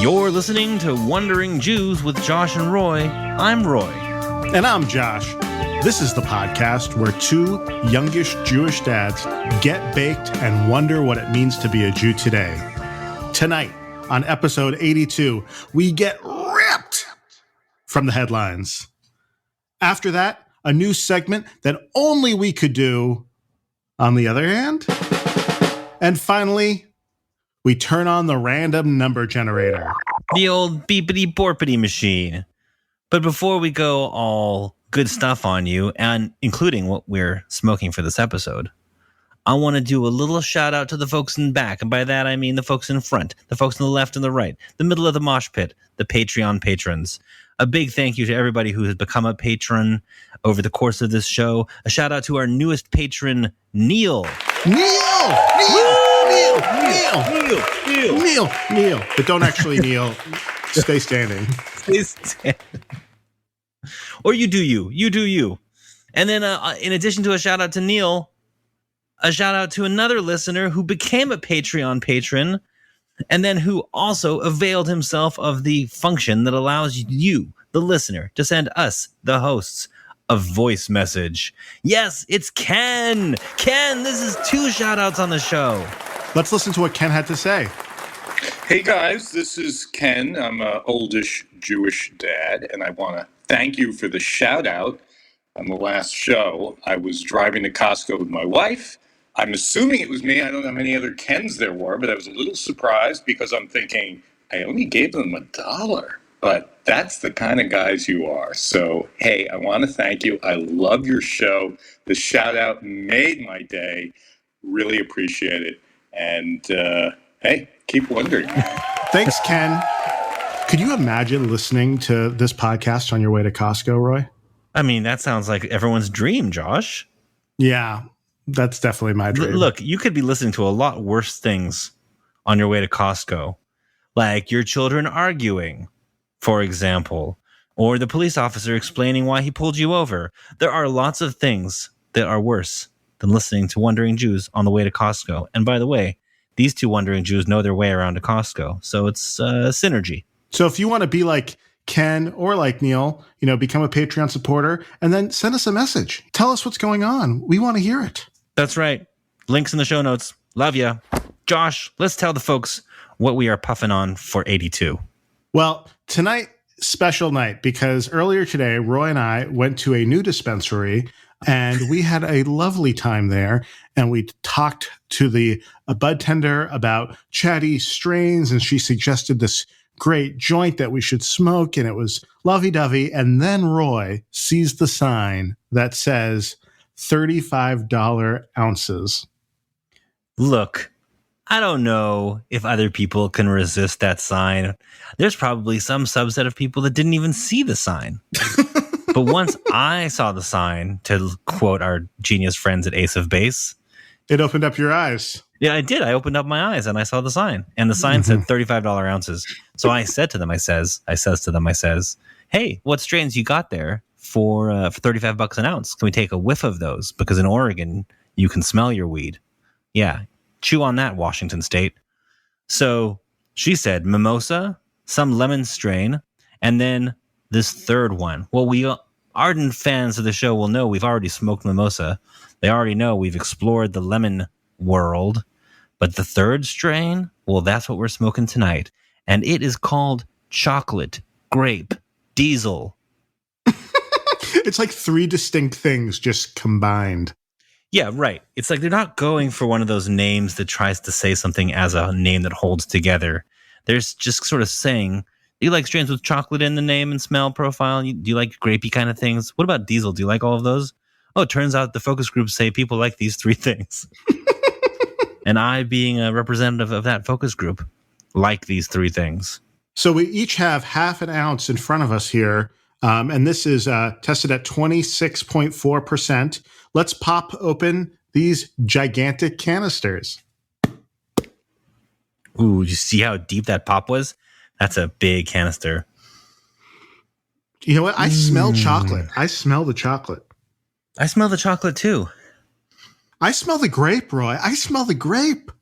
You're listening to Wandering Jews with Josh and Roy. I'm Roy. And I'm Josh. This is the podcast where two youngish Jewish dads get baked and wonder what it means to be a Jew today. Tonight, on episode 82, we get ripped from the headlines. After that, a new segment that only we could do on the other hand. And finally, we turn on the random number generator. The old beepity-borpity machine. But before we go all good stuff on you, and including what we're smoking for this episode, I want to do a little shout out to the folks in back. And by that, I mean the folks in front, the folks on the left and the right, the middle of the mosh pit, the Patreon patrons. A big thank you to everybody who has become a patron over the course of this show. A shout out to our newest patron, Neil. Kneel. But don't actually kneel. Stay standing. Or you do you. You do you. And then in addition to a shout out to Neil, a shout out to another listener who became a Patreon patron and then who also availed himself of the function that allows you, the listener, to send us, the hosts, a voice message. Yes, it's Ken. Ken, this is 2 shout outs on the show. Let's listen to what Ken had to say. Hey guys, this is Ken. I'm an oldish Jewish dad, and I want to thank you for the shout out on the last show. I was driving to Costco with my wife. I'm assuming it was me. I don't know how many other Kens there were, but I was a little surprised because I'm thinking I only gave them $1. But that's the kind of guys you are. So, hey, I want to thank you. I love your show. The shout out made my day. Really appreciate it. And hey, keep wondering. Thanks, Ken. Could you imagine listening to this podcast on your way to Costco, Roy? I mean, that sounds like everyone's dream, Josh. Yeah, that's definitely my dream. Look, you could be listening to a lot worse things on your way to Costco, like your children arguing, for example, or the police officer explaining why he pulled you over. There are lots of things that are worse than listening to Wandering Jews on the way to Costco. And by the way, these 2 Wandering Jews know their way around to Costco. So it's synergy. So if you want to be like Ken or like Neil, become a Patreon supporter and then send us a message. Tell us what's going on. We want to hear it. That's right. Links in the show notes. Love ya. Josh, let's tell the folks what we are puffing on for 82. Well, tonight, special night, because earlier today, Roy and I went to a new dispensary and we had a lovely time there. And we talked to a bud tender about chatty strains, and she suggested this great joint that we should smoke, and it was lovey-dovey. And then Roy sees the sign that says $35 ounces. Look, I don't know if other people can resist that sign. There's probably some subset of people that didn't even see the sign. But once I saw the sign, to quote our genius friends at Ace of Base, it opened up your eyes. Yeah, I did. I opened up my eyes and I saw the sign. And the sign said $35 ounces. So I said to them, I says, hey, what strains you got there for $35 an ounce? Can we take a whiff of those? Because in Oregon, you can smell your weed. Yeah, chew on that, Washington State. So she said mimosa, some lemon strain, and then this third one. Well, we ardent fans of the show will know we've already smoked mimosa. They already know we've explored the lemon world. But the third strain, well, that's what we're smoking tonight. And it is called chocolate, grape, diesel. It's like 3 distinct things just combined. Yeah, right. It's like they're not going for one of those names that tries to say something as a name that holds together. They're just sort of saying, do you like strains with chocolate in the name and smell profile? Do you like grapey kind of things? What about diesel? Do you like all of those? Oh, it turns out the focus groups say people like these 3 things. And I, being a representative of that focus group, like these 3 things. So we each have half an ounce in front of us here. And this is tested at 26.4%. Let's pop open these gigantic canisters. Ooh, you see how deep that pop was? That's a big canister. You know what? I smell chocolate. I smell the chocolate. I smell the chocolate too. I smell the grape, Roy. I smell the grape.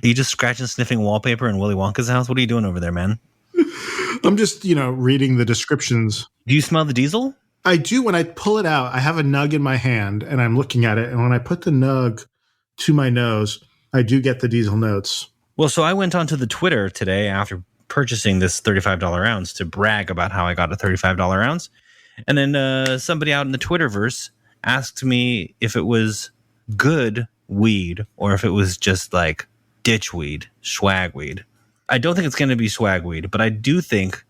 Are you just scratching, sniffing wallpaper in Willy Wonka's house? What are you doing over there, man? I'm just, reading the descriptions. Do you smell the diesel? I do. When I pull it out, I have a nug in my hand and I'm looking at it. And when I put the nug to my nose, I do get the diesel notes. Well, so I went onto the Twitter today after purchasing this $35 ounce to brag about how I got a $35 ounce. And then somebody out in the Twitterverse asked me if it was good weed or if it was just like ditch weed, swag weed. I don't think it's going to be swag weed, but I do think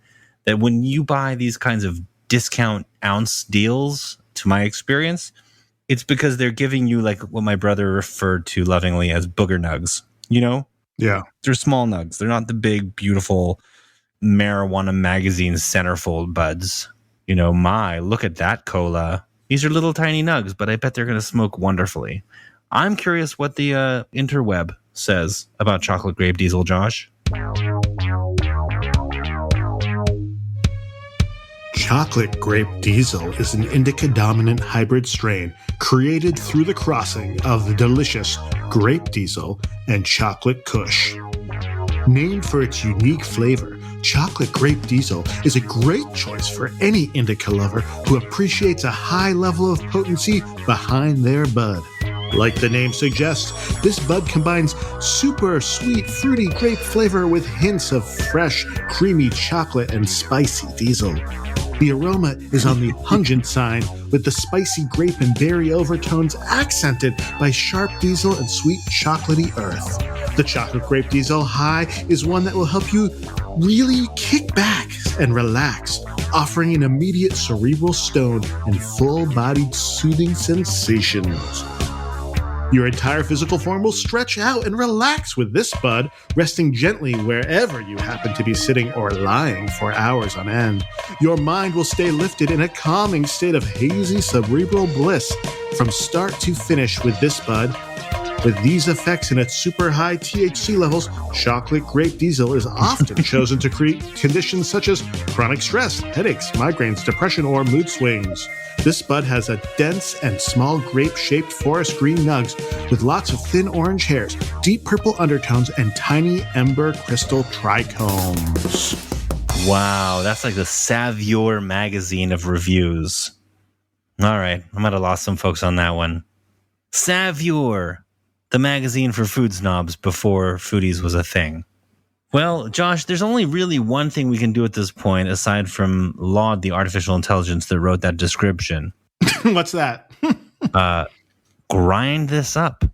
that when you buy these kinds of discount ounce deals, to my experience, it's because they're giving you like what my brother referred to lovingly as booger nugs, Yeah. They're small nugs. They're not the big, beautiful marijuana magazine centerfold buds. Look at that cola. These are little tiny nugs, but I bet they're going to smoke wonderfully. I'm curious what the interweb says about chocolate grape diesel, Josh. Chocolate grape diesel is an indica-dominant hybrid strain created through the crossing of the delicious grape diesel and chocolate kush. Named for its unique flavor, chocolate grape diesel is a great choice for any indica lover who appreciates a high level of potency behind their bud. Like the name suggests, this bud combines super sweet, fruity grape flavor with hints of fresh, creamy chocolate and spicy diesel. The aroma is on the pungent side, with the spicy grape and berry overtones accented by sharp diesel and sweet chocolatey earth. The chocolate grape diesel high is one that will help you really kick back and relax, offering an immediate cerebral stone and full-bodied soothing sensations. Your entire physical form will stretch out and relax with this bud, resting gently wherever you happen to be sitting or lying for hours on end. Your mind will stay lifted in a calming state of hazy cerebral bliss from start to finish with this bud. With these effects and its super high THC levels, chocolate grape diesel is often chosen to create conditions such as chronic stress, headaches, migraines, depression, or mood swings. This bud has a dense and small grape-shaped forest green nugs with lots of thin orange hairs, deep purple undertones, and tiny ember crystal trichomes. Wow, that's like the Savior magazine of reviews. All right, I might have lost some folks on that one. Savior, the magazine for food snobs before foodies was a thing. Well, Josh, there's only really one thing we can do at this point aside from laud the artificial intelligence that wrote that description. What's that? Grind this up,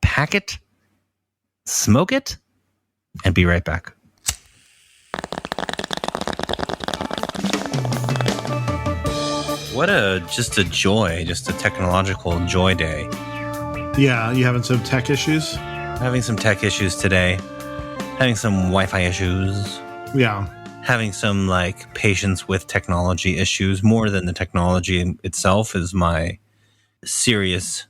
pack it, smoke it, and be right back. What just a joy, just a technological joy day. Yeah, you having some tech issues? Having some tech issues today. Having some Wi-Fi issues. Yeah. Having some patience with technology issues. More than the technology itself is my serious,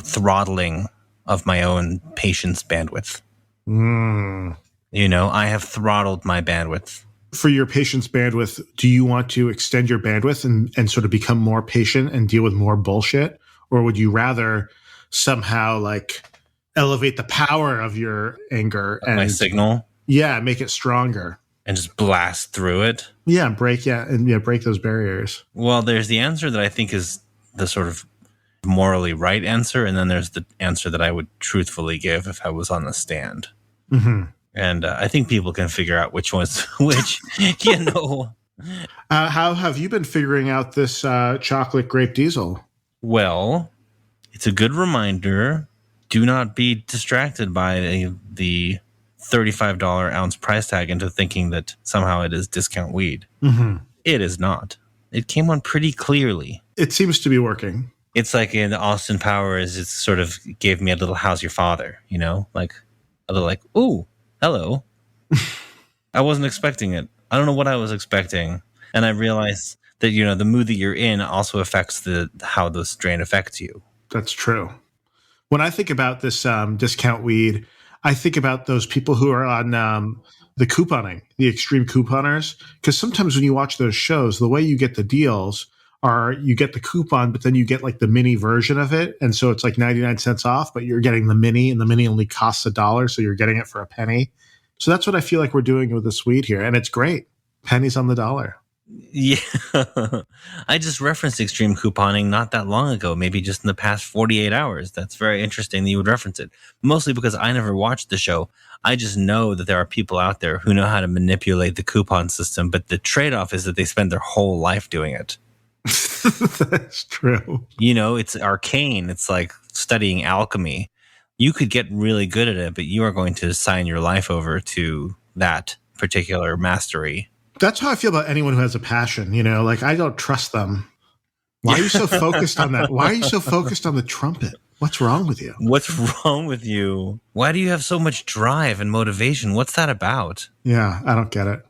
throttling of my own patience bandwidth. I have throttled my bandwidth. For your patience bandwidth, do you want to extend your bandwidth and sort of become more patient and deal with more bullshit? Or would you rather somehow elevate the power of your anger and my signal? Yeah, make it stronger. And just blast through it? Yeah, break those barriers. Well, there's the answer that I think is the sort of morally right answer, and then there's the answer that I would truthfully give if I was on the stand. Mm-hmm. And I think people can figure out which one's which, How have you been figuring out this chocolate grape diesel? Well, it's a good reminder. Do not be distracted by the $35 ounce price tag into thinking that somehow it is discount weed. Mm-hmm. It is not. It came on pretty clearly. It seems to be working. It's like in Austin Powers, it sort of gave me a little "How's your father?" A little "Ooh, hello." I wasn't expecting it. I don't know what I was expecting. And I realized that, the mood that you're in also affects how the strain affects you. That's true. When I think about this discount weed, I think about those people who are on the couponing, the extreme couponers. Because sometimes when you watch those shows, the way you get the deals are you get the coupon, but then you get like the mini version of it. And so it's like 99 cents off, but you're getting the mini, and the mini only costs $1. So you're getting it for a penny. So that's what I feel like we're doing with the Suite here. And it's great. Pennies on the dollar. Yeah. I just referenced extreme couponing not that long ago, maybe just in the past 48 hours. That's very interesting that you would reference it. Mostly because I never watched the show. I just know that there are people out there who know how to manipulate the coupon system, but the trade-off is that they spend their whole life doing it. That's true. You know, it's arcane. It's like studying alchemy. You could get really good at it, but you are going to sign your life over to that particular mastery. That's how I feel about anyone who has a passion. You know, like I don't trust them. Why are you so focused on that? Why are you so focused on the trumpet? What's wrong with you? What's wrong with you? Why do you have so much drive and motivation? What's that about? Yeah, I don't get it.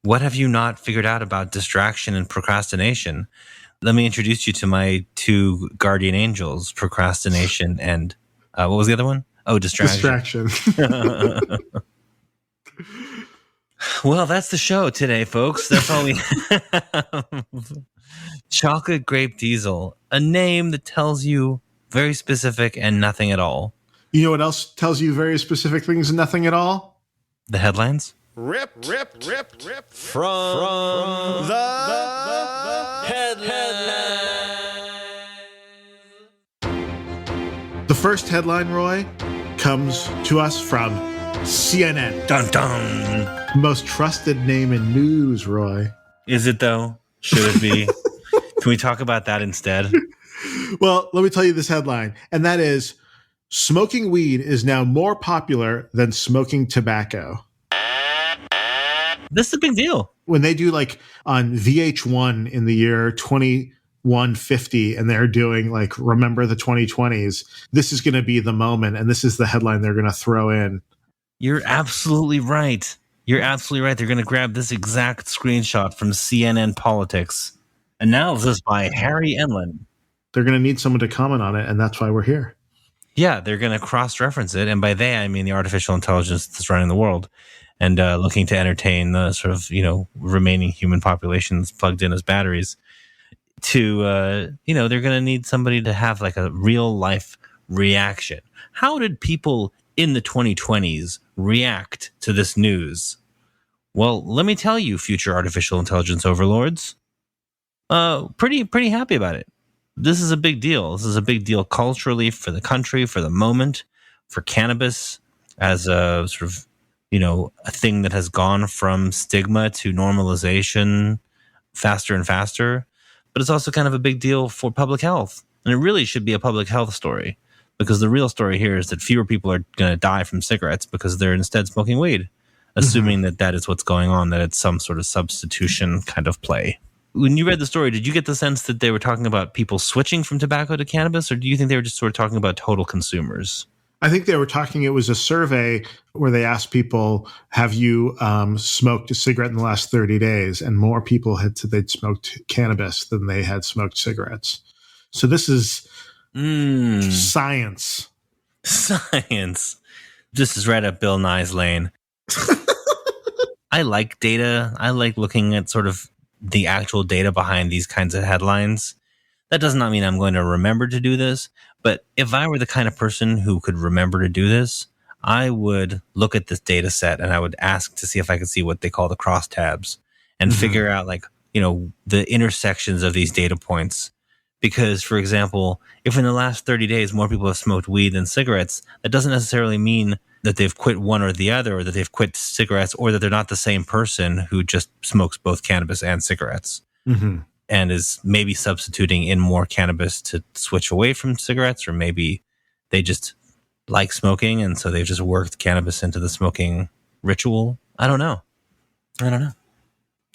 What have you not figured out about distraction and procrastination? Let me introduce you to my two guardian angels, procrastination and what was the other one? Oh, distraction. Well, that's the show today, folks. That's all we have. Chocolate Grape Diesel, a name that tells you very specific and nothing at all. You know what else tells you very specific things and nothing at all? The headlines? Rip from the headlines. The first headline, Roy, comes to us from CNN. Dun dun. Most trusted name in news, Roy. Is it though? Should it be? Can we talk about that instead? Well, let me tell you this headline, and that is, smoking weed is now more popular than smoking tobacco. This is a big deal. When they do like on VH1 in the year 2150, and they're doing like, remember the 2020s, this is going to be the moment, and this is the headline they're going to throw in. You're absolutely right. You're absolutely right. They're going to grab this exact screenshot from CNN Politics. Analysis by Harry Enlund. They're going to need someone to comment on it, and that's why we're here. Yeah, they're going to cross-reference it. And by they, I mean the artificial intelligence that's running the world and looking to entertain the sort of, remaining human populations plugged in as batteries to, they're going to need somebody to have like a real-life reaction. How did people in the 2020s react to this news? Well, let me tell you, future artificial intelligence overlords, pretty happy about it. This is a big deal. This is a big deal culturally for the country, for the moment, for cannabis as a sort of, a thing that has gone from stigma to normalization faster and faster. But it's also kind of a big deal for public health. And it really should be a public health story, because the real story here is that fewer people are going to die from cigarettes because they're instead smoking weed, assuming that is what's going on, that it's some sort of substitution kind of play. When you read the story, did you get the sense that they were talking about people switching from tobacco to cannabis, or do you think they were just sort of talking about total consumers? I think they were talking, it was a survey where they asked people, have you smoked a cigarette in the last 30 days? And more people had said they'd smoked cannabis than they had smoked cigarettes. So this is science. Science. This is right up Bill Nye's lane. I like data. I like looking at sort of the actual data behind these kinds of headlines. That does not mean I'm going to remember to do this, but if I were the kind of person who could remember to do this, I would look at this data set and I would ask to see if I could see what they call the crosstabs and figure out the intersections of these data points. Because, for example, if in the last 30 days more people have smoked weed than cigarettes, that doesn't necessarily mean that they've quit one or the other, or that they've quit cigarettes, or that they're not the same person who just smokes both cannabis and cigarettes and is maybe substituting in more cannabis to switch away from cigarettes, or maybe they just like smoking and so they've just worked cannabis into the smoking ritual. I don't know.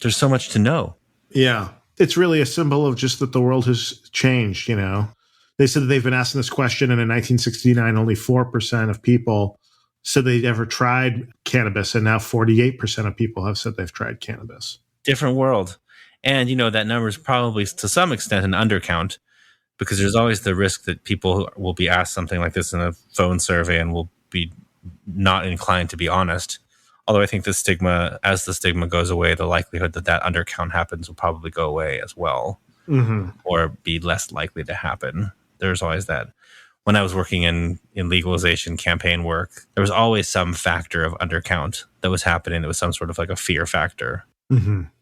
There's so much to know. Yeah. It's really a symbol of just that the world has changed, They said that they've been asking this question, and in 1969, only 4% of people said they'd ever tried cannabis, and now 48% of people have said they've tried cannabis. Different world. And, that number is probably to some extent an undercount, because there's always the risk that people will be asked something like this in a phone survey and will be not inclined to be honest. Although I think as the stigma goes away, the likelihood that undercount happens will probably go away as well. or be less likely to happen. There's always that. When I was working in legalization campaign work, there was always some factor of undercount that was happening. It was some sort of like a fear factor.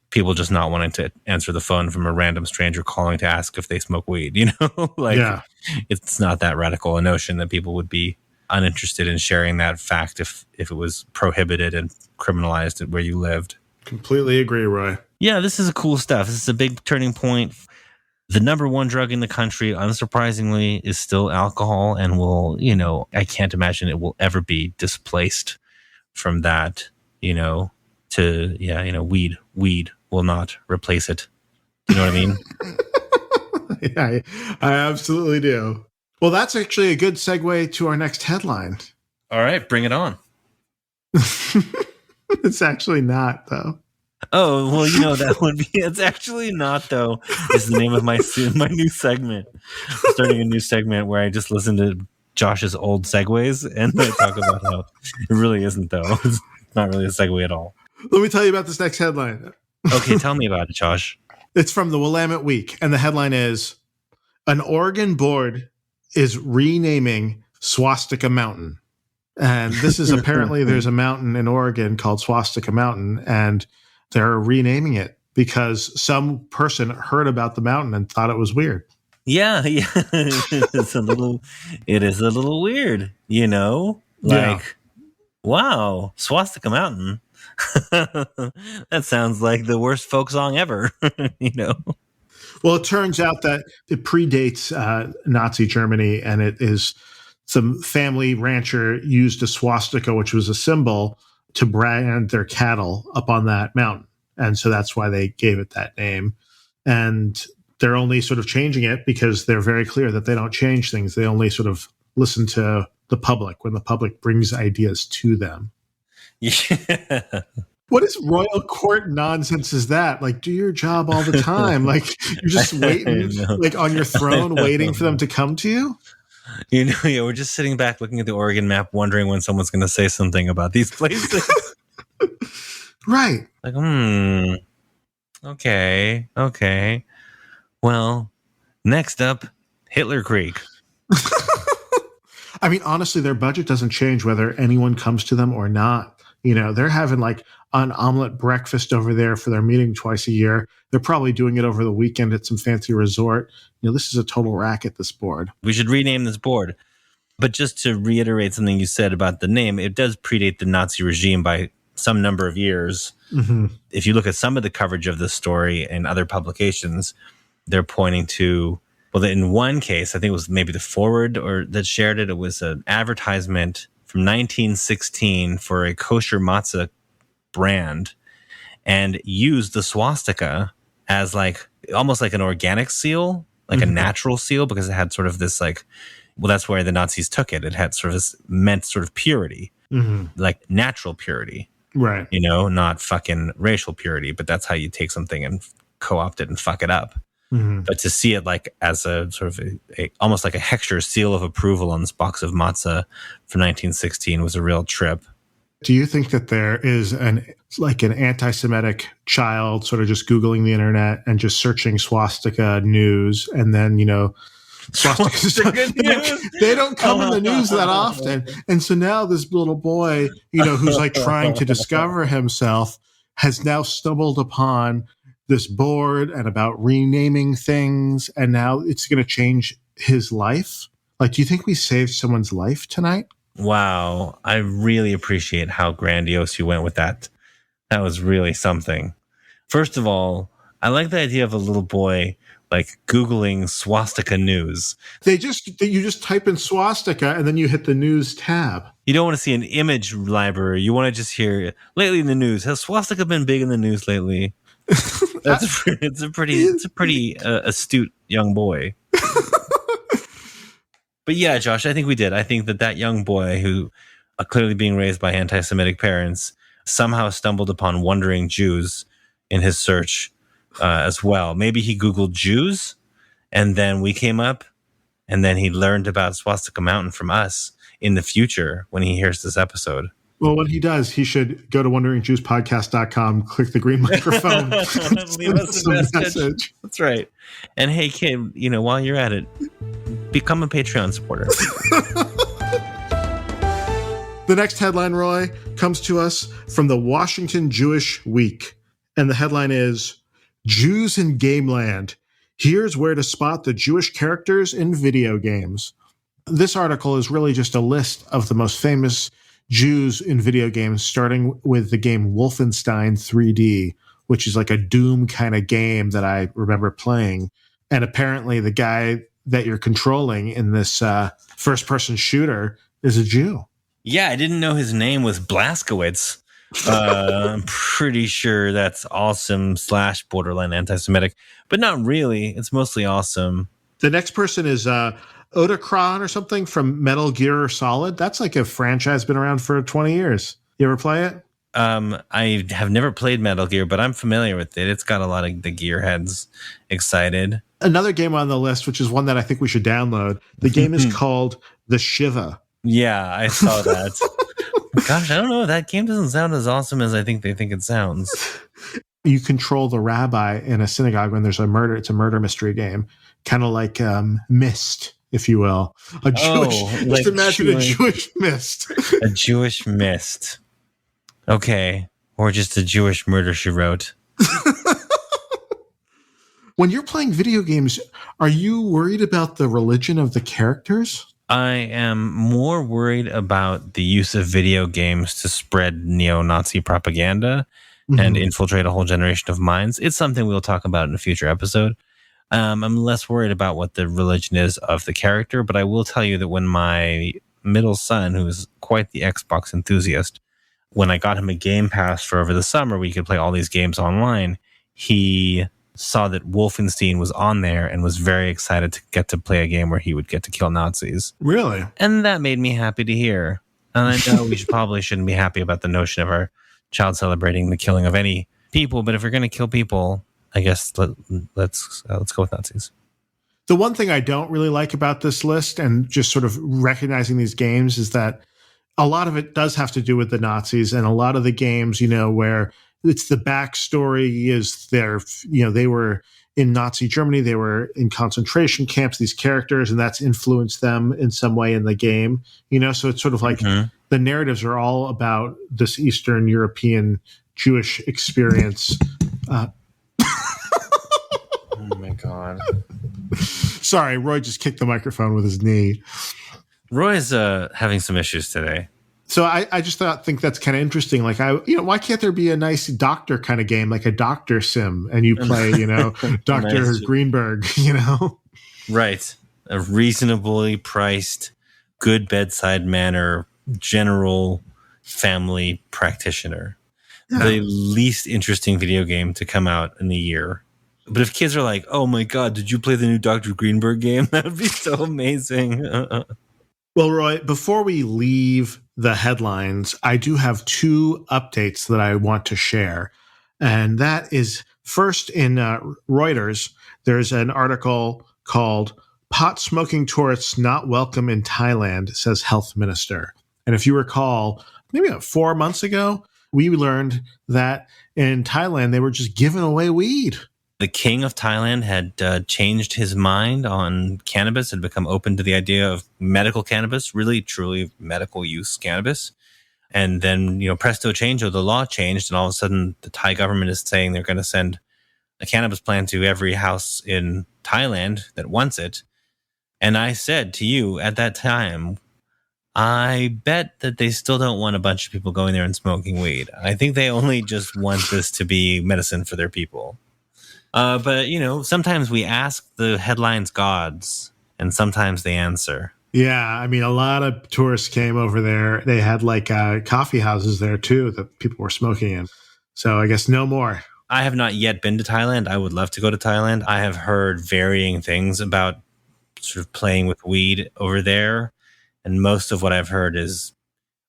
People just not wanting to answer the phone from a random stranger calling to ask if they smoke weed, It's not that radical a notion that people would be uninterested in sharing that fact if it was prohibited and criminalized where you lived. Completely agree, Roy. Yeah, this is cool stuff. This is a big turning point. The number one drug in the country, unsurprisingly, is still alcohol, and I can't imagine it will ever be displaced from that, weed will not replace it. You know what I mean? Yeah, I absolutely do. Well, that's actually a good segue to our next headline. All right, bring it on. It's actually not, though. Oh, well, that would be, it's actually not, though, is the name of my new segment. I'm starting a new segment where I just listen to Josh's old segues and I talk about how it really isn't, though. It's not really a segue at all. Let me tell you about this next headline. Okay, tell me about it, Josh. It's from the Willamette Week, and the headline is, an Oregon board is renaming Swastika Mountain. And this is apparently there's a mountain in Oregon called Swastika Mountain, and they're renaming it because some person heard about the mountain and thought it was weird. Yeah. It is a little weird, wow, Swastika Mountain. That sounds like the worst folk song ever, Well, it turns out that it predates Nazi Germany, and it is some family rancher used a swastika, which was a symbol, to brand their cattle up on that mountain. And so that's why they gave it that name. And they're only sort of changing it because they're very clear that they don't change things. They only sort of listen to the public when the public brings ideas to them. Yeah. What is royal court nonsense is that? Like, do your job all the time. Like, you're just waiting, like on your throne, waiting for them to come to you. We're just sitting back looking at the Oregon map, wondering when someone's going to say something about these places. Right. Like, okay. Well, next up, Hitler Creek. I mean, honestly, their budget doesn't change whether anyone comes to them or not. They're having like an omelet breakfast over there for their meeting twice a year. They're probably doing it over the weekend at some fancy resort. This is a total racket, this board. We should rename this board. But just to reiterate something you said about the name, it does predate the Nazi regime by some number of years. Mm-hmm. If you look at some of the coverage of this story in other publications, they're pointing to, well, in one case, I think it was maybe the Forward or that shared it. It was an advertisement from 1916 for a kosher matzah brand and used the swastika as like almost like an organic seal, like a natural seal, because it had sort of this like, well, that's where the Nazis took it. It had sort of this meant sort of purity, like natural purity, right? Not fucking racial purity, but that's how you take something and co-opt it and fuck it up. But to see it like as a sort of a almost like a Heckscher seal of approval on this box of matzah from 1916 was a real trip. Do you think that there is an anti-Semitic child sort of just Googling the internet and just searching swastika news, and then, swastika news. They don't come in the news that often. And so now this little boy, who's like trying to discover himself has now stumbled upon this board and about renaming things, and now it's going to change his life. Like, do you think we saved someone's life tonight? Wow. I really appreciate how grandiose you went with that. That was really something. First of all, I like the idea of a little boy like Googling swastika news. You just type in swastika and then you hit the news tab. You don't want to see an image library. You want to just hear, lately in the news, has swastika been big in the news lately? It's a pretty astute young boy. But yeah, Josh, I think we did. I think that young boy who clearly being raised by anti-Semitic parents somehow stumbled upon wandering Jews in his search as well. Maybe he Googled Jews and then we came up and then he learned about Swastika Mountain from us in the future when he hears this episode. Well, when he does, he should go to wonderingjuicepodcast.com, click the green microphone, and Leave us a message. That's right. And hey, kid, while you're at it, become a Patreon supporter. The next headline, Roy, comes to us from the Washington Jewish Week. And the headline is, Jews in Gameland. Here's where to spot the Jewish characters in video games. This article is really just a list of the most famous Jews in video games, starting with the game Wolfenstein 3D, which is like a Doom kind of game that I remember playing. And apparently the guy that you're controlling in this first-person shooter is a Jew. Yeah, I didn't know his name was Blazkowicz. I'm pretty sure that's awesome / borderline anti-Semitic, but not really. It's mostly awesome. The next person is Otacron or something from Metal Gear Solid. That's like a franchise been around for 20 years. You ever play it? I have never played Metal Gear, but I'm familiar with it. It's got a lot of the gearheads excited. Another game on the list, which is one that I think we should download. The game is called The Shiva. Yeah, I saw that. Gosh, I don't know. That game doesn't sound as awesome as I think they think it sounds. You control the rabbi in a synagogue when there's a murder. It's a murder mystery game, kind of like Myst, if you will. Just imagine a Jewish Myst. A Jewish Myst. Okay. Or just a Jewish murder she wrote. When you're playing video games, are you worried about the religion of the characters? I am more worried about the use of video games to spread neo-Nazi propaganda and infiltrate a whole generation of minds. It's something we'll talk about in a future episode. I'm less worried about what the religion is of the character, but I will tell you that when my middle son, who is quite the Xbox enthusiast, when I got him a Game Pass for over the summer where you could play all these games online, he saw that Wolfenstein was on there and was very excited to get to play a game where he would get to kill Nazis. Really? And that made me happy to hear. And I know we probably shouldn't be happy about the notion of our child celebrating the killing of any people, but if we're going to kill people, I guess let's go with Nazis. The one thing I don't really like about this list and just sort of recognizing these games is that a lot of it does have to do with the Nazis, and a lot of the games, where it's the backstory is they were in Nazi Germany, they were in concentration camps, these characters, and that's influenced them in some way in the game, so it's sort of like the narratives are all about this Eastern European Jewish experience. Oh my God. Sorry, Roy just kicked the microphone with his knee. Roy's having some issues today. So I just think that's kind of interesting. Like why can't there be a nice doctor kind of game, like a doctor sim, and you play, Dr. Greenberg, Right. A reasonably priced, good bedside manner, general family practitioner. Yeah. The least interesting video game to come out in the year. But if kids are like, oh my God, did you play the new Dr. Greenberg game? That would be so amazing. Well, Roy, before we leave the headlines, I do have two updates that I want to share. And that is first in Reuters, there's an article called Pot Smoking Tourists Not Welcome in Thailand, says Health Minister. And if you recall, maybe about 4 months ago, we learned that in Thailand, they were just giving away weed. The king of Thailand had changed his mind on cannabis and become open to the idea of medical cannabis, really, truly medical use cannabis. And then, presto chango, the law changed, and all of a sudden the Thai government is saying they're going to send a cannabis plant to every house in Thailand that wants it. And I said to you at that time, I bet that they still don't want a bunch of people going there and smoking weed. I think they only just want this to be medicine for their people. But, sometimes we ask the headlines gods, and sometimes they answer. Yeah, I mean, a lot of tourists came over there. They had coffee houses there, too, that people were smoking in. So I guess no more. I have not yet been to Thailand. I would love to go to Thailand. I have heard varying things about sort of playing with weed over there. And most of what I've heard is,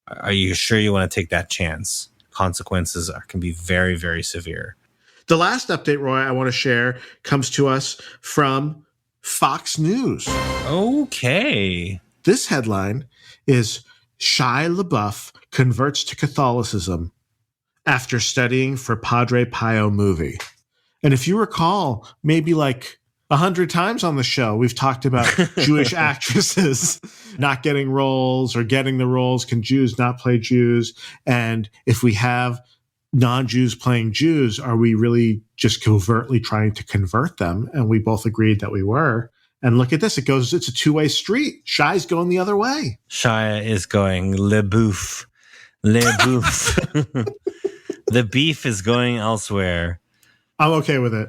are you sure you want to take that chance? Consequences can be very, very severe. The last update, Roy, I want to share comes to us from Fox News. Okay. This headline is Shia LaBeouf converts to Catholicism after studying for Padre Pio movie. And if you recall, maybe like 100 times on the show, we've talked about Jewish actresses not getting roles or getting the roles. Can Jews not play Jews? And if we have non-Jews playing Jews, are we really just covertly trying to convert them? And we both agreed that we were. And look at this. It's a two-way street. Shia's going the other way. Shia is going le bouffe. Le bouffe. The beef is going elsewhere. I'm okay with it.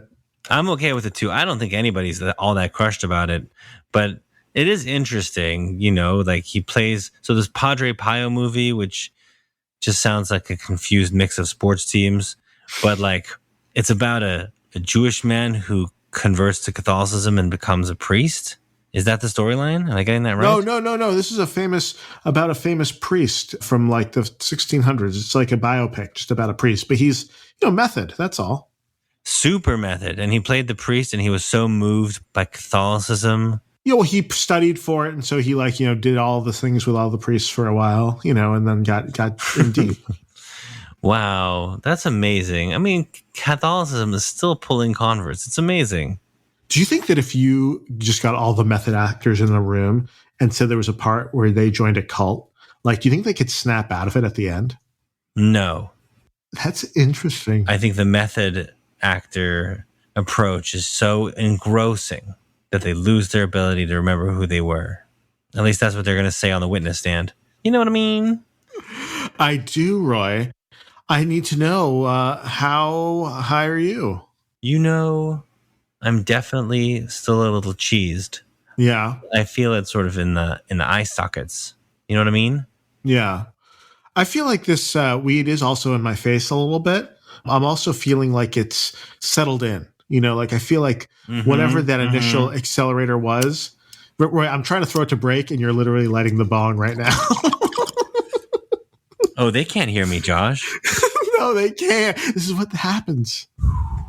I'm okay with it too. I don't think anybody's all that crushed about it, but it is interesting, like he plays. So this Padre Pio movie, which just sounds like a confused mix of sports teams, but like it's about a Jewish man who converts to Catholicism and becomes a priest. Is that the storyline? Am I getting that right? No. This is about a famous priest from like the 1600s. It's like a biopic just about a priest, but he's, method. That's all. Super method. And he played the priest and he was so moved by Catholicism. Well, he studied for it. And so he did all the things with all the priests for a while, and then got in deep. Wow. That's amazing. I mean, Catholicism is still pulling converts. It's amazing. Do you think that if you just got all the method actors in a room and said there was a part where they joined a cult, do you think they could snap out of it at the end? No. That's interesting. I think the method actor approach is so engrossing that they lose their ability to remember who they were. At least that's what they're going to say on the witness stand. You know what I mean? I do, Roy. I need to know, how high are you? I'm definitely still a little cheesed. Yeah. I feel it sort of in the eye sockets. You know what I mean? Yeah. I feel like this weed is also in my face a little bit. I'm also feeling like it's settled in. I feel like whatever that initial accelerator was, Roy, I'm trying to throw it to break and you're literally lighting the bong right now. Oh, they can't hear me, Josh. No, they can't. This is what happens.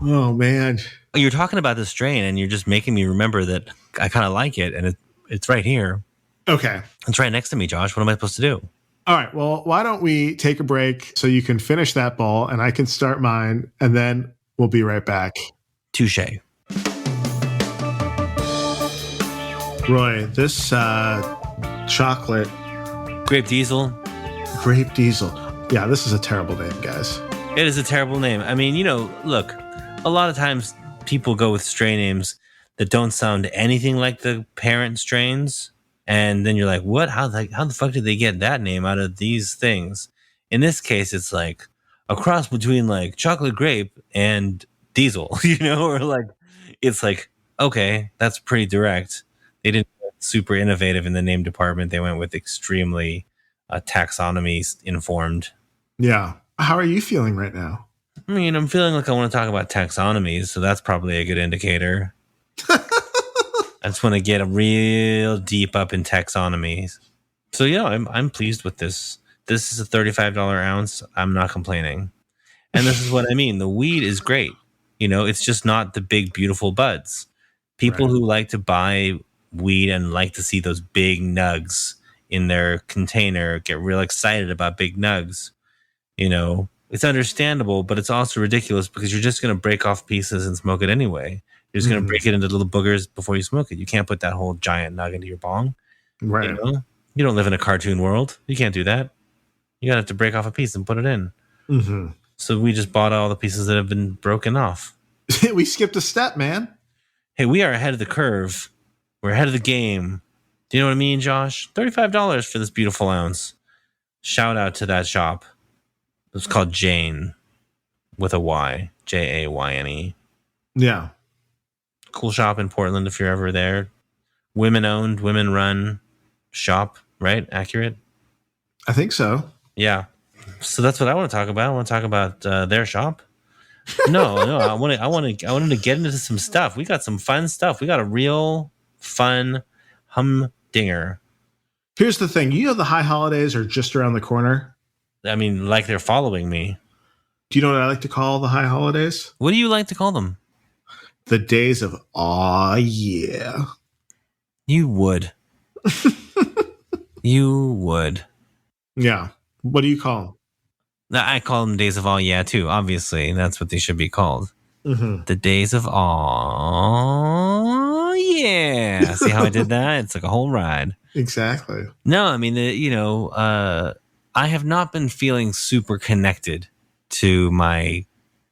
Oh, man. You're talking about the strain and you're just making me remember that I kind of like it and it's right here. Okay. It's right next to me, Josh. What am I supposed to do? All right. Well, why don't we take a break so you can finish that ball and I can start mine, and then we'll be right back. Touche. Roy, this chocolate. Grape Diesel. Grape Diesel. Yeah, this is a terrible name, guys. It is a terrible name. I mean, look, a lot of times people go with strain names that don't sound anything like the parent strains. And then you're like, what? How the fuck did they get that name out of these things? In this case, it's like a cross between like chocolate grape and diesel, or like, it's like, okay, that's pretty direct. They didn't get super innovative in the name department. They went with extremely taxonomy informed. Yeah. How are you feeling right now? I mean, I'm feeling like I want to talk about taxonomies, so that's probably a good indicator. I just want to get real deep up in taxonomies. So yeah, I'm pleased with this. This is a $35 ounce. I'm not complaining. And this is what I mean. The weed is great. It's just not the big, beautiful buds. People who like to buy weed and like to see those big nugs in their container get real excited about big nugs. It's understandable, but it's also ridiculous because you're just going to break off pieces and smoke it anyway. You're just going to break it into little boogers before you smoke it. You can't put that whole giant nug into your bong. Right. You don't live in a cartoon world. You can't do that. You got to have to break off a piece and put it in. Mm-hmm. So we just bought all the pieces that have been broken off. We skipped a step, man. Hey, we are ahead of the curve. We're ahead of the game. Do you know what I mean, Josh? $35 for this beautiful ounce. Shout out to that shop. It's called Jane with a Y. Jayne. Yeah. Cool shop in Portland if you're ever there. Women owned, women run shop, right? Accurate? I think so. Yeah. So that's what I want to talk about. I want to talk about their shop. No, I wanted to get into some stuff. We got some fun stuff. We got a real fun humdinger. Here's the thing. The high holidays are just around the corner. I mean, like they're following me. Do you know what I like to call the high holidays? What do you like to call them? The days of aw yeah. You would. You would. Yeah. What do you call I call them Days of Awe, yeah, too. Obviously, that's what they should be called. them? Mm-hmm. The Days of Awe, yeah. See how I did that? It's like a whole ride. Exactly. No, I mean, I have not been feeling super connected to my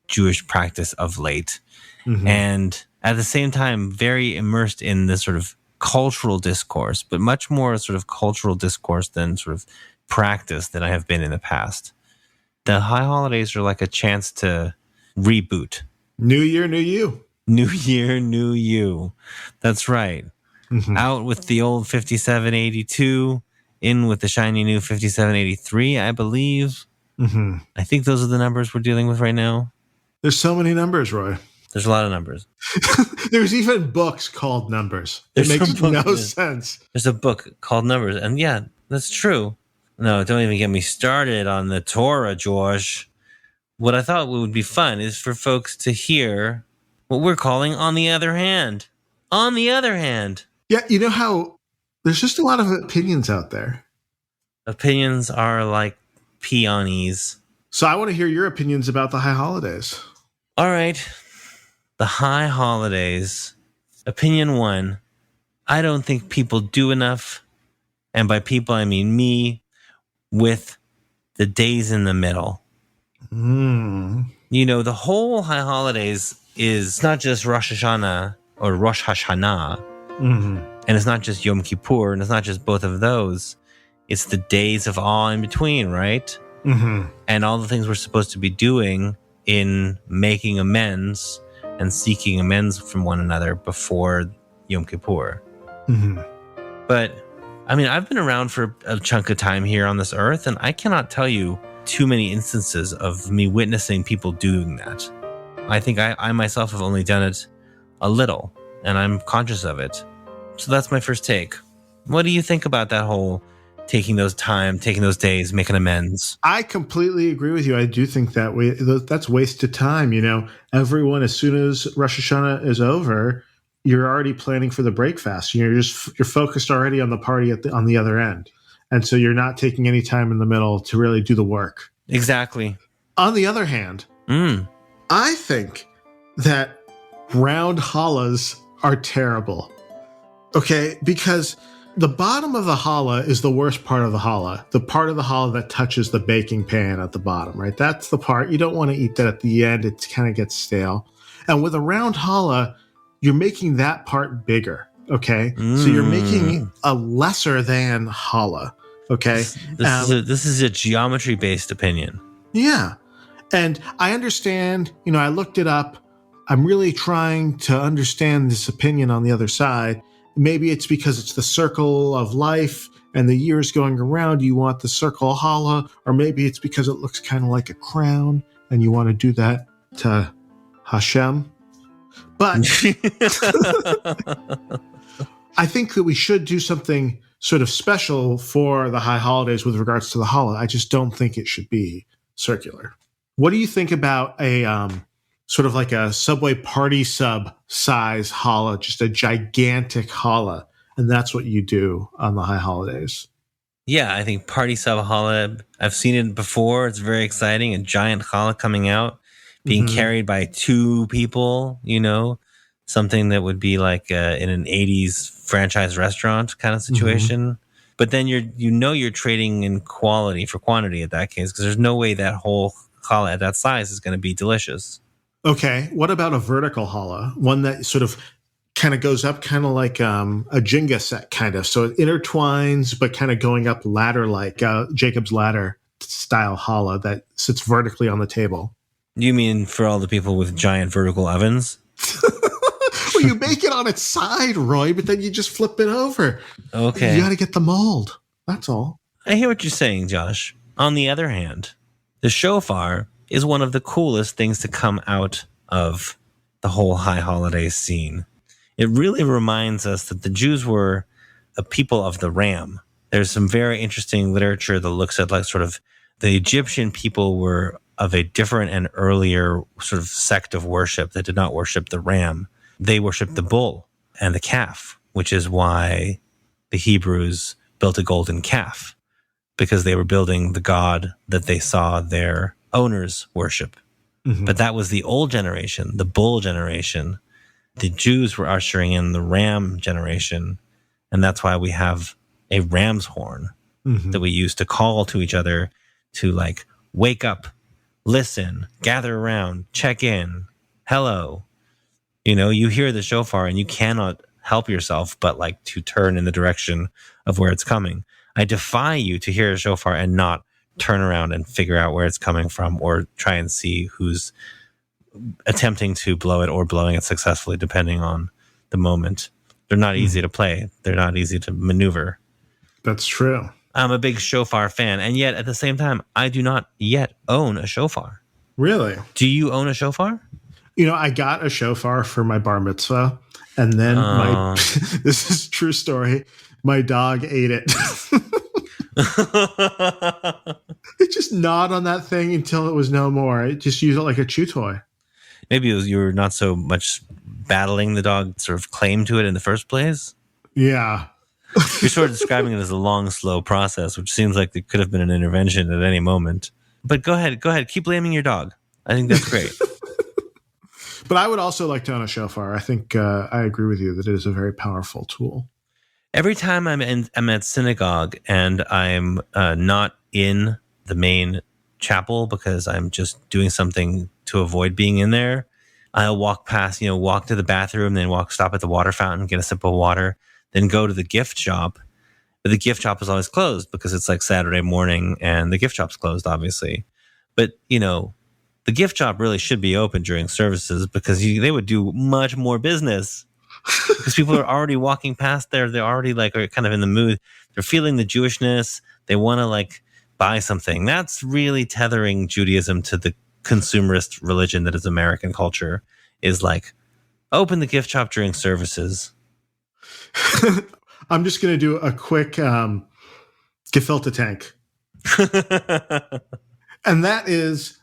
Jewish practice of late. Mm-hmm. And at the same time, very immersed in this sort of cultural discourse, but much more sort of cultural discourse than sort of practice that I have been in the past. The high holidays are like a chance to reboot. New year, new you. New year, new you. That's right. Mm-hmm. Out with the old 5782, in with the shiny new 5783, I believe. Mm-hmm. I think those are the numbers we're dealing with right now. There's so many numbers, Roy. There's a lot of numbers. There's even books called numbers. It There's makes some no books. sense. There's a book called Numbers, and yeah, that's true. No, don't even get me started on the Torah, George. What I thought would be fun is for folks to hear what we're calling On the Other Hand. On the Other Hand. Yeah, you know how there's just a lot of opinions out there. Opinions are like peonies. So I want to hear your opinions about the high holidays. All right. The high holidays. Opinion 1. I don't think people do enough, and by people I mean me, with the days in the middle. You know, the whole high holidays is not just Rosh Hashanah or Rosh Hashanah, and it's not just Yom Kippur, and it's not just both of those. It's the days of awe in between, right? And all the things we're supposed to be doing in making amends and seeking amends from one another before Yom Kippur. But, I mean, I've been around for a chunk of time here on this earth, and I cannot tell you too many instances of me witnessing people doing that. I think I myself have only done it a little, and I'm conscious of it. So that's my first take. What do you think about that whole taking those days, making amends? I completely agree with you. I do think that's wasted time. You know, everyone, as soon as Rosh Hashanah is over, you're already planning for the break fast. You're focused already on the party on the other end. And so you're not taking any time in the middle to really do the work. Exactly. On the other hand, I think that round challahs are terrible. Okay? Because the bottom of the challah is the worst part of the challah. The part of the challah that touches the baking pan at the bottom, right? That's the part. You don't want to eat that at the end. It kind of gets stale. And with a round challah, you're making that part bigger. Okay? So you're making a lesser than challah. Okay? This is a geometry-based opinion. Yeah. And I understand, you know, I looked it up. I'm really trying to understand this opinion on the other side. Maybe it's because it's the circle of life and the years going around, you want the circle challah, or maybe it's because it looks kind of like a crown and you want to do that to Hashem. But I think that we should do something sort of special for the high holidays with regards to the challah. I just don't think it should be circular. What do you think about a sort of like a Subway party sub size challah, just a gigantic challah, and that's what you do on the high holidays? Yeah, I think party sub challah, I've seen it before. It's very exciting. A giant challah coming out, being carried by 2 people, you know, something that would be like in an 80s franchise restaurant kind of situation. But then you're trading in quality for quantity at that case, because there's no way that whole challah at that size is going to be delicious. Okay, what about a vertical challah? One that sort of kind of goes up kind of like a Jenga set kind of. So it intertwines, but kind of going up ladder-like, Jacob's ladder style challah that sits vertically on the table. You mean for all the people with giant vertical ovens? Well, you make it on its side, Roy, but then you just flip it over. Okay. You got to get the mold. That's all. I hear what you're saying, Josh. On the other hand, the shofar is one of the coolest things to come out of the whole high holidays scene. It really reminds us that the Jews were a people of the ram. There's some very interesting literature that looks at like sort of the Egyptian people were of a different and earlier sort of sect of worship that did not worship the ram. They worshiped the bull and the calf, which is why the Hebrews built a golden calf. because they were building the god that they saw their owners worship. Mm-hmm. But that was the old generation, the bull generation. The Jews were ushering in the ram generation. And that's why we have a ram's horn that we use to call to each other to like wake up, listen, gather around, check in, hello. You know, you hear the shofar and you cannot help yourself but like to turn in the direction of where it's coming. I defy you to hear a shofar and not turn around and figure out where it's coming from or try and see who's attempting to blow it or blowing it successfully, depending on the moment. They're not easy to play. They're not easy to maneuver. That's true. I'm a big shofar fan, and yet at the same time, I do not yet own a shofar. Really? Do you own a shofar? You know, I got a shofar for my bar mitzvah, and then this is a true story. My dog ate it. It just gnawed on that thing until it was no more. It just used it like a chew toy. Maybe you were not so much battling the dog sort of claim to it in the first place. Yeah. You're sort of describing it as a long, slow process, which seems like there could have been an intervention at any moment. But go ahead. Keep blaming your dog. I think that's great. But I would also like to own a shofar. I think I agree with you that it is a very powerful tool. Every time I'm at synagogue and I'm not in the main chapel because I'm just doing something to avoid being in there, I'll walk past, walk to the bathroom, then stop at the water fountain, get a sip of water, then go to the gift shop. But the gift shop is always closed because it's like Saturday morning and the gift shop's closed, obviously. But, the gift shop really should be open during services because they would do much more business because people are already walking past there. They're already are kind of in the mood. They're feeling the Jewishness. They want to buy something. That's really tethering Judaism to the consumerist religion that is American culture, is open the gift shop during services. I'm just going to do a quick gefilte tank. And that is,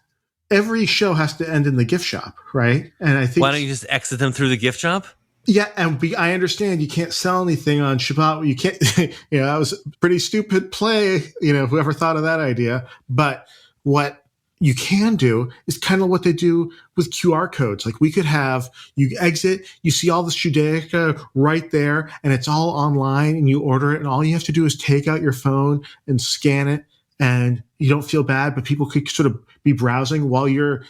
every show has to end in the gift shop, right? And I think, why don't you just exit them through the gift shop? Yeah, and I understand you can't sell anything on Shabbat. You can't, that was a pretty stupid play, whoever thought of that idea. But what you can do is kind of what they do with QR codes. Like we could have, you exit, you see all the Judaica right there, and it's all online, and you order it, and all you have to do is take out your phone and scan it, and you don't feel bad, but people could sort of be browsing while you're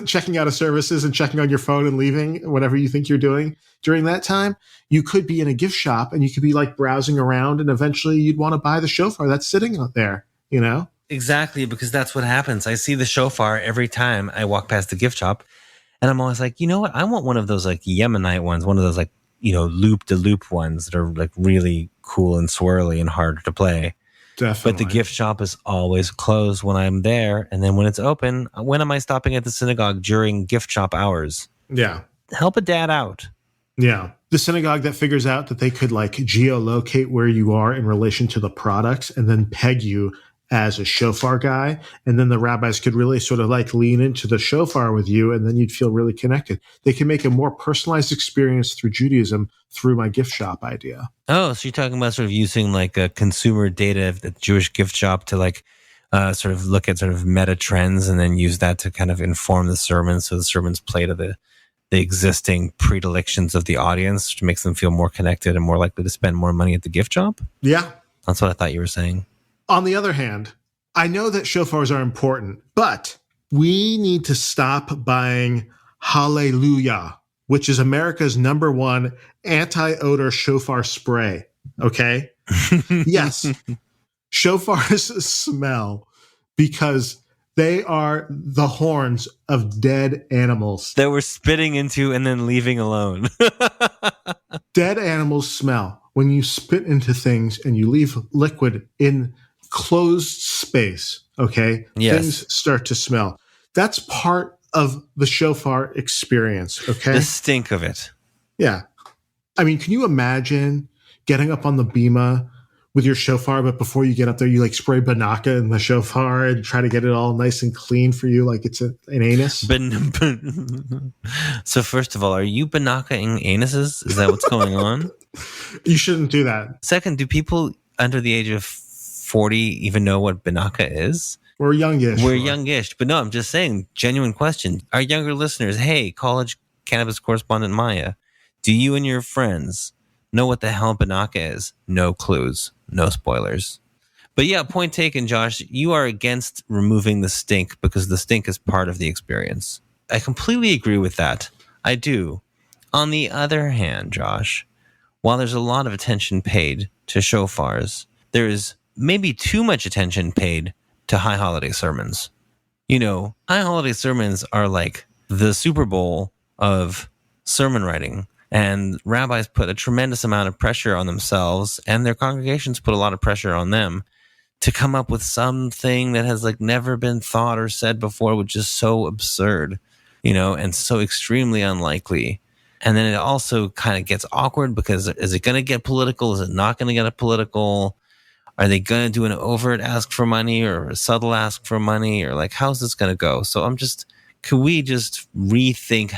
checking out of services and checking on your phone and leaving, whatever you think you're doing during that time. You could be in a gift shop and you could be browsing around, and eventually you'd want to buy the shofar that's sitting out there, Exactly, because that's what happens. I see the shofar every time I walk past the gift shop, and I'm always like, you know what? I want one of those Yemenite ones, one of those loop-de-loop ones that are really cool and swirly and hard to play. Definitely. But the gift shop is always closed when I'm there. And then when it's open, when am I stopping at the synagogue during gift shop hours? Yeah. Help a dad out. Yeah. The synagogue that figures out that they could geolocate where you are in relation to the products and then peg you as a shofar guy. And then the rabbis could really sort of lean into the shofar with you, and then you'd feel really connected. They can make a more personalized experience through Judaism through my gift shop idea. Oh, so you're talking about sort of using a consumer data of the Jewish gift shop to sort of look at sort of meta trends and then use that to kind of inform the sermons, so the sermons play to the existing predilections of the audience, which makes them feel more connected and more likely to spend more money at the gift shop? Yeah. That's what I thought you were saying. On the other hand, I know that shofars are important, but we need to stop buying Hallelujah, which is America's #1 anti-odor shofar spray. Okay? Yes. Shofars smell because they are the horns of dead animals. That we're spitting into and then leaving alone. Dead animals smell. When you spit into things and you leave liquid in closed space, okay? Yes. Things start to smell. That's part of the shofar experience, okay? The stink of it. Yeah. I mean, can you imagine getting up on the bima with your shofar, but before you get up there, you spray banaka in the shofar and try to get it all nice and clean for you like it's an anus? So first of all, are you banaka-ing anuses? Is that what's going on? You shouldn't do that. Second, do people under the age of 40 even know what Banaka is. We're youngish. We're Roy. youngish. But no, I'm just saying, genuine question. Our younger listeners, hey, college cannabis correspondent Maya, do you and your friends know what the hell Banaka is? No clues. No spoilers. But yeah, point taken, Josh. You are against removing the stink because the stink is part of the experience. I completely agree with that. I do. On the other hand, Josh, while there's a lot of attention paid to shofars, there is maybe too much attention paid to high holiday sermons. You know, high holiday sermons are like the Super Bowl of sermon writing, and rabbis put a tremendous amount of pressure on themselves, and their congregations put a lot of pressure on them to come up with something that has like never been thought or said before, which is so absurd, you know, and so extremely unlikely. And then it also kind of gets awkward because is it going to get political? Is it not going to get political? Are they going to do an overt ask for money or a subtle ask for money? Or like, how's this going to go? So could we just rethink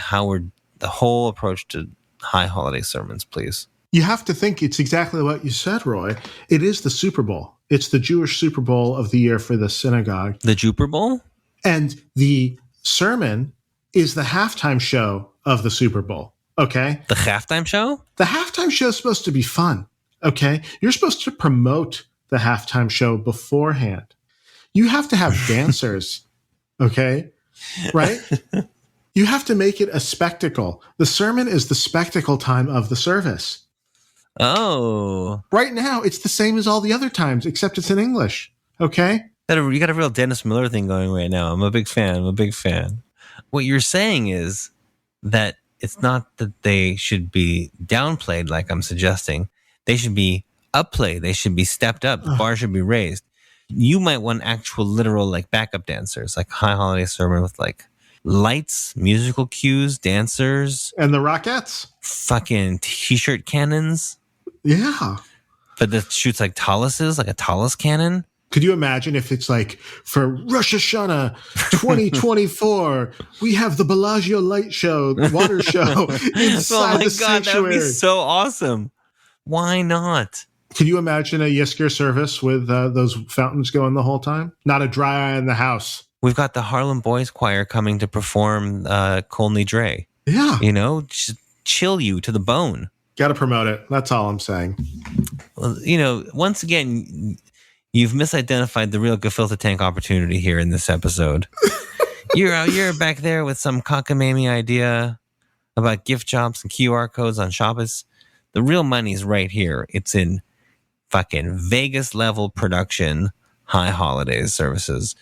the whole approach to high holiday sermons, please? You have to think it's exactly what you said, Roy. It is the Super Bowl. It's the Jewish Super Bowl of the year for the synagogue. The Jupiter Bowl? And the sermon is the halftime show of the Super Bowl. Okay? The halftime show? The halftime show is supposed to be fun. Okay? You're supposed to promote the halftime show beforehand. You have to have dancers. Okay? Right? You have to make it a spectacle. The sermon is the spectacle time of the service. Oh. Right now, it's the same as all the other times, except it's in English. Okay? You got a real Dennis Miller thing going right now. I'm a big fan. What you're saying is that it's not that they should be downplayed like I'm suggesting. They should be upplayed. They should be stepped up. The bar should be raised. You might want actual literal like backup dancers, like high holiday sermon with like lights, musical cues, dancers. And the Rockettes. Fucking t-shirt cannons. Yeah. But that shoots like taluses, like a talus cannon. Could you imagine if it's like, for Rosh Hashanah 2024, we have the Bellagio light show, the water show inside the sanctuary. That would be so awesome. Why not? Can you imagine a Yizkor service with those fountains going the whole time? Not a dry eye in the house. We've got the Harlem Boys Choir coming to perform Kol Nidre. Yeah. You know, just chill you to the bone. Got to promote it. That's all I'm saying. Well, you know, once again, you've misidentified the real gefilte tank opportunity here in this episode. You're back there with some cockamamie idea about gift shops and QR codes on Shabbos. The real money's right here. It's in fucking Vegas level production, high holidays services.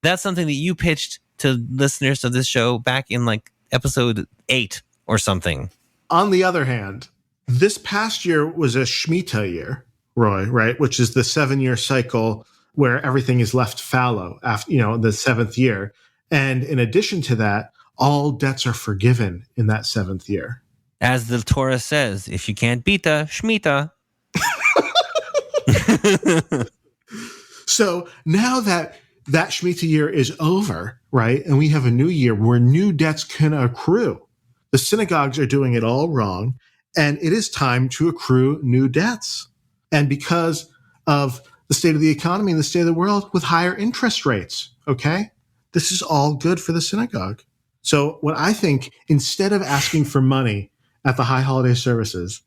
That's something that you pitched to listeners of this show back in like episode 8 or something. On the other hand, this past year was a Shemitah year, Roy, right? Which is the 7-year cycle where everything is left fallow after, the 7th year. And in addition to that, all debts are forgiven in that 7th year. As the Torah says, if you can't beat the Shemitah. So now that Shemitah year is over, right? And we have a new year where new debts can accrue. The synagogues are doing it all wrong. And it is time to accrue new debts. And because of the state of the economy and the state of the world with higher interest rates, okay? This is all good for the synagogue. So what I think, instead of asking for money at the high holiday services,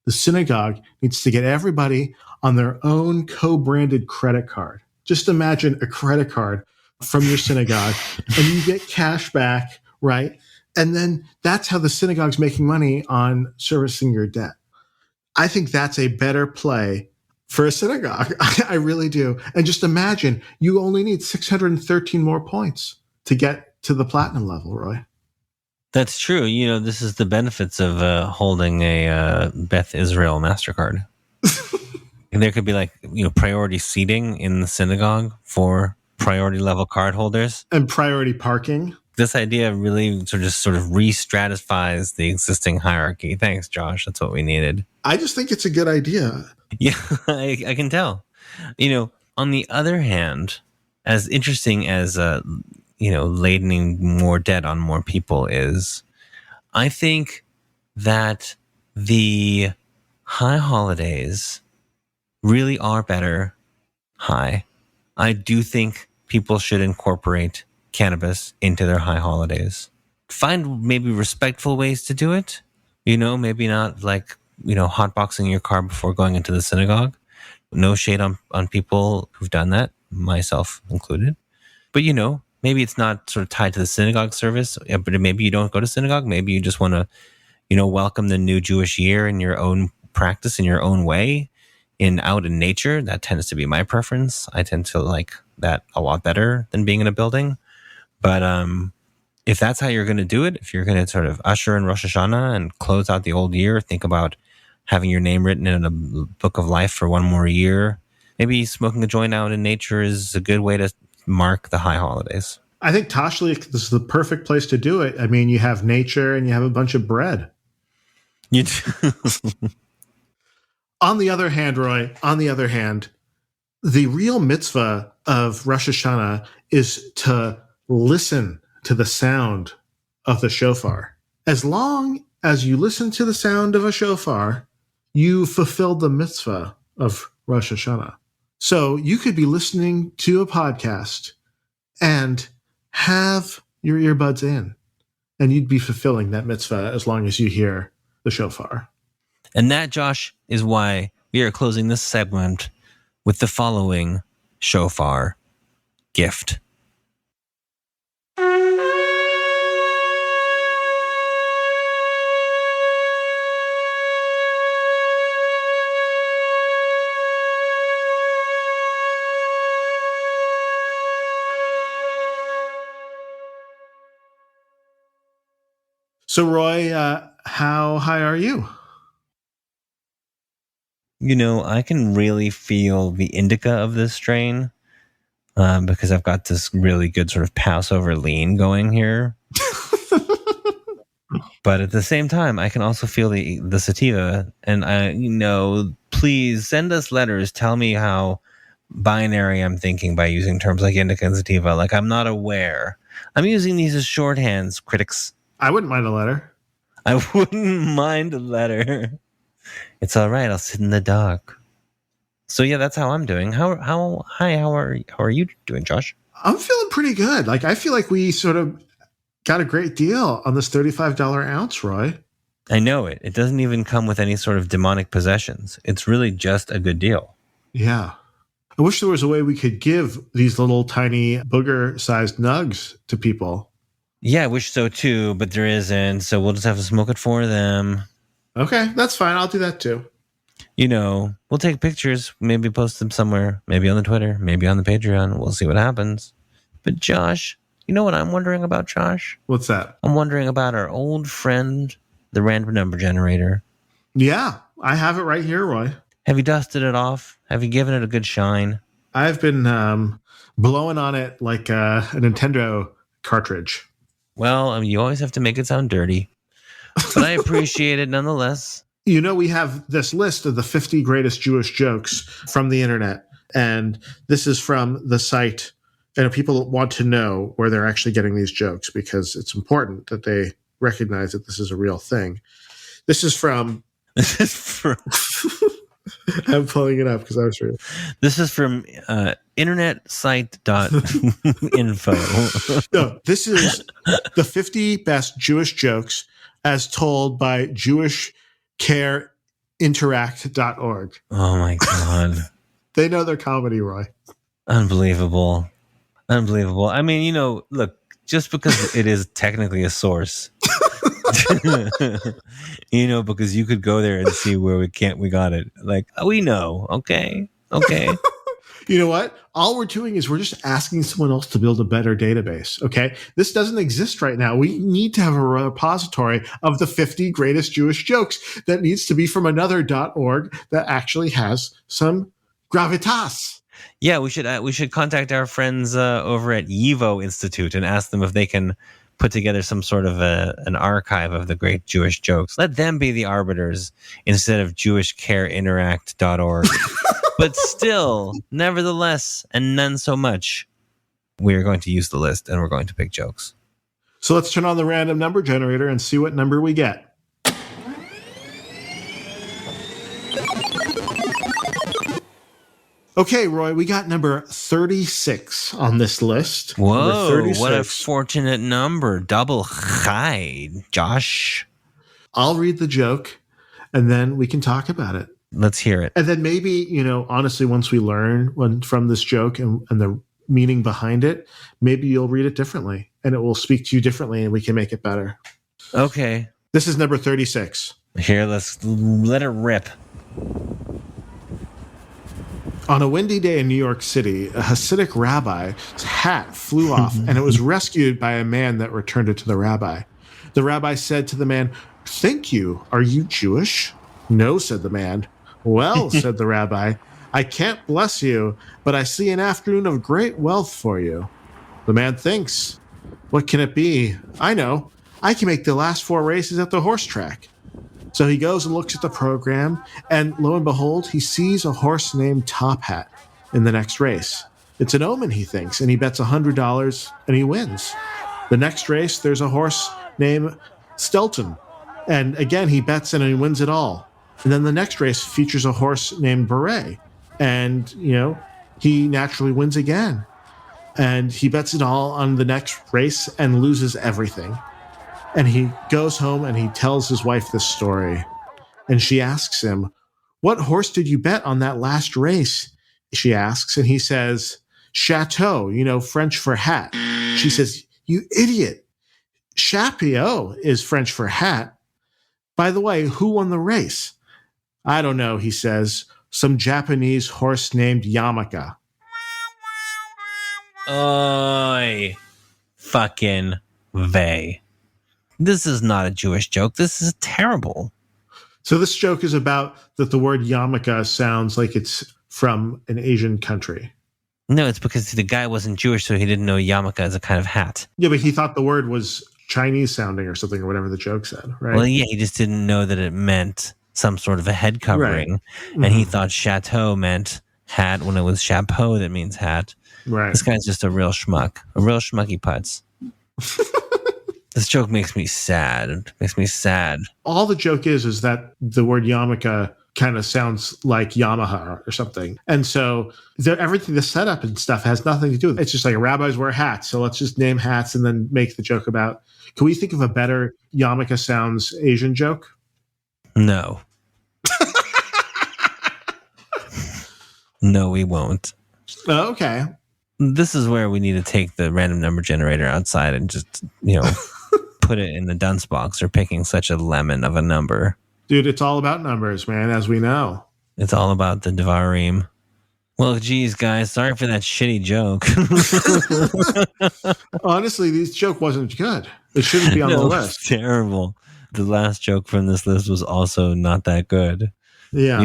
the synagogue needs to get everybody on their own co-branded credit card. Just imagine a credit card from your synagogue and you get cash back, right? And then that's how the synagogue's making money on servicing your debt. I think that's a better play for a synagogue. I really do. And just imagine, you only need 613 more points to get to the platinum level, Roy. That's true. This is the benefits of holding a Beth Israel MasterCard. And there could be priority seating in the synagogue for priority level card holders. And priority parking. This idea really sort of re-stratifies the existing hierarchy. Thanks, Josh. That's what we needed. I just think it's a good idea. Yeah, I can tell. On the other hand, as interesting as, ladening more debt on more people is, I think that the high holidays really are better high. I do think people should incorporate cannabis into their high holidays. Find maybe respectful ways to do it. Maybe not like, hotboxing your car before going into the synagogue. No shade on people who've done that, myself included. But, maybe it's not sort of tied to the synagogue service, but maybe you don't go to synagogue. Maybe you just want to, welcome the new Jewish year in your own practice, in your own way, out in nature. That tends to be my preference. I tend to like that a lot better than being in a building. But if that's how you're going to do it, if you're going to sort of usher in Rosh Hashanah and close out the old year, think about having your name written in a book of life for one more year. Maybe smoking a joint out in nature is a good way to mark the high holidays. I think Tashlich, this is the perfect place to do it. I mean, you have nature and you have a bunch of bread. You do. On the other hand, Roy, the real mitzvah of Rosh Hashanah is to listen to the sound of the shofar. As long as you listen to the sound of a shofar, you fulfilled the mitzvah of Rosh Hashanah. So you could be listening to a podcast and have your earbuds in, and you'd be fulfilling that mitzvah as long as you hear the shofar. And that, Josh, is why we are closing this segment with the following shofar gift. So, Roy, how high are you? I can really feel the indica of this strain because I've got this really good sort of Passover lean going here. But at the same time, I can also feel the sativa. And, please send us letters. Tell me how binary I'm thinking by using terms like indica and sativa. Like, I'm not aware. I'm using these as shorthands, critics. I wouldn't mind a letter. I wouldn't mind a letter. It's all right. I'll sit in the dark. So yeah, that's how I'm doing. How are you doing, Josh? I'm feeling pretty good. Like, I feel like we sort of got a great deal on this $35 ounce, Roy. I know it. It doesn't even come with any sort of demonic possessions. It's really just a good deal. Yeah. I wish there was a way we could give these little tiny booger-sized nugs to people. Yeah, I wish so too, but there isn't. So we'll just have to smoke it for them. Okay, that's fine. I'll do that too. We'll take pictures, maybe post them somewhere, maybe on the Twitter, maybe on the Patreon. We'll see what happens. But Josh, you know what I'm wondering about, Josh? What's that? I'm wondering about our old friend, the random number generator. Yeah, I have it right here, Roy. Have you dusted it off? Have you given it a good shine? I've been blowing on it like a Nintendo cartridge. Well, you always have to make it sound dirty. But I appreciate it nonetheless. We have this list of the 50 greatest Jewish jokes from the internet. And this is from the site. And people want to know where they're actually getting these jokes because it's important that they recognize that this is a real thing. This is from... I'm pulling it up because I was reading. This is from internetsite.info. No, this is the 50 best Jewish jokes as told by jewishcareinteract.org. Oh my God. They know their comedy, Roy. Unbelievable. I mean, look, just because it is technically a source, because you could go there and see where we got it. Like, we know. Okay. You know what? All we're doing is we're just asking someone else to build a better database. Okay. This doesn't exist right now. We need to have a repository of the 50 greatest Jewish jokes that needs to be from another .org that actually has some gravitas. Yeah, we should contact our friends over at YIVO Institute and ask them if they can put together some sort of an archive of the great Jewish jokes. Let them be the arbiters instead of jewishcareinteract.org. But still, nevertheless, and none so much, we are going to use the list and we're going to pick jokes. So let's turn on the random number generator and see what number we get. Okay, Roy, we got number 36 on this list. Number Whoa, 36. what a fortunate number. Double high, Josh. I'll read the joke, and then we can talk about it. Let's hear it. And then maybe, honestly, once we learn from this joke and the meaning behind it, maybe you'll read it differently, and it will speak to you differently, and we can make it better. Okay. This is number 36. Here, let's let it rip. On a windy day in New York City, a Hasidic rabbi's hat flew off, and it was rescued by a man that returned it to the rabbi. The rabbi said to the man, "Thank you. Are you Jewish?" "No," said the man. "Well," said the rabbi, "I can't bless you, but I see an afternoon of great wealth for you." The man thinks, "What can it be? I know. I can make the last 4 races at the horse track." So he goes and looks at the program, and lo and behold, he sees a horse named Top Hat in the next race. It's an omen, he thinks, and he bets $100 and he wins. The next race, there's a horse named Stelton, and again, he bets and he wins it all. And then the next race features a horse named Beret, and, he naturally wins again. And he bets it all on the next race and loses everything. And he goes home and he tells his wife this story. And she asks him, "What horse did you bet on that last race?" She asks, and he says, "Chateau, French for hat." She says, "You idiot. Chapeau is French for hat. By the way, who won the race?" "I don't know," he says. "Some Japanese horse named Yamaka." Oy. Fucking vey. This is not a Jewish joke. This is terrible. So this joke is about that the word yarmulke sounds like it's from an Asian country. No, it's because the guy wasn't Jewish, so he didn't know yarmulke is a kind of hat. Yeah, but he thought the word was Chinese sounding or something, or whatever the joke said, right? Well, yeah, he just didn't know that it meant some sort of a head covering. Right. And he thought chateau meant hat when it was chapeau that means hat. Right. This guy's just a real schmuck. A real schmucky putz. This joke makes me sad. All the joke is that the word yarmulke kind of sounds like Yamaha or something. And so everything, the setup and stuff has nothing to do with it. It's just like rabbis wear hats. So let's just name hats and then make the joke about. Can we think of a better yarmulke sounds Asian joke? No. No, we won't. Oh, okay. This is where we need to take the random number generator outside and just, put it in the dunce box for picking such a lemon of a number. Dude, it's all about numbers, man, as we know. It's all about the Devarim. Well, geez, guys, sorry for that shitty joke. Honestly, this joke wasn't good. It shouldn't be on the list. It's terrible. The last joke from this list was also not that good. Yeah.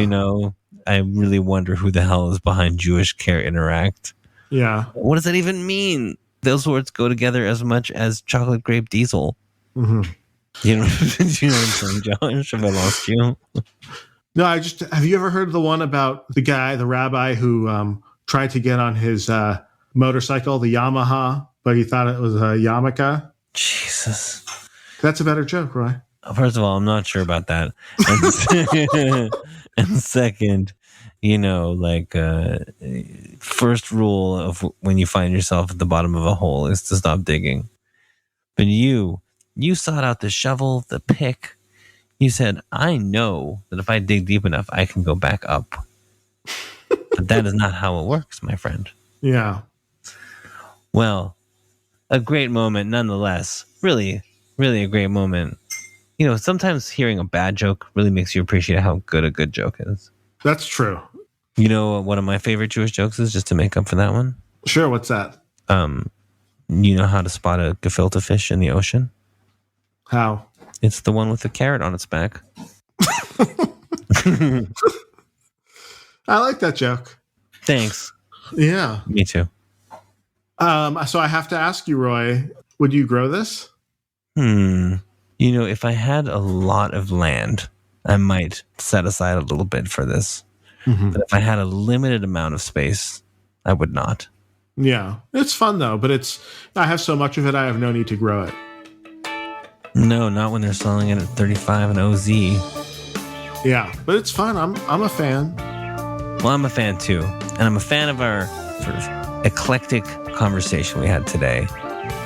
I really wonder who the hell is behind Jewish Care Interact. Yeah. What does that even mean? Those words go together as much as chocolate grape diesel. Mm-hmm. You know what I'm saying, Josh? Have I lost you? No, have you ever heard the one about the rabbi who tried to get on his motorcycle, the Yamaha, but he thought it was a yarmulke? Jesus. That's a better joke, Roy. First of all, I'm not sure about that. And second, first rule of when you find yourself at the bottom of a hole is to stop digging. But you sought out the shovel, the pick. You said, I know that if I dig deep enough, I can go back up. But that is not how it works, my friend. Yeah. Well, a great moment nonetheless. Really, really a great moment. Sometimes hearing a bad joke really makes you appreciate how good a good joke is. That's true. You know what one of my favorite Jewish jokes is, just to make up for that one? Sure, what's that? You know how to spot a gefilte fish in the ocean? How? It's the one with the carrot on its back. I like that joke. Thanks. Yeah. Me too. So I have to ask you, Roy, would you grow this? If I had a lot of land, I might set aside a little bit for this. Mm-hmm. But if I had a limited amount of space, I would not. Yeah. It's fun, though, but I have so much of it, I have no need to grow it. No, not when they're selling it at $35 an OZ. Yeah, but it's fun. I'm a fan. Well, I'm a fan too. And I'm a fan of our sort of eclectic conversation we had today.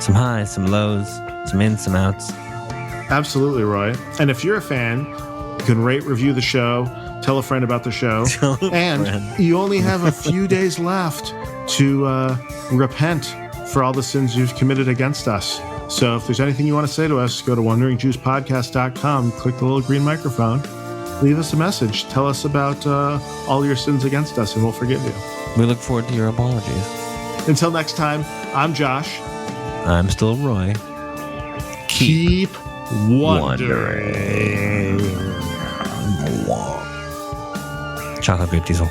Some highs, some lows, some ins, some outs. Absolutely, Roy. And if you're a fan, you can rate, review the show, tell a friend about the show. And you only have a few days left to repent for all the sins you've committed against us. So if there's anything you want to say to us, go to wanderingjuicepodcast.com, click the little green microphone, leave us a message. Tell us about all your sins against us, and we'll forgive you. We look forward to your apologies. Until next time, I'm Josh. I'm still Roy. Keep wondering. Chocolate grape diesel.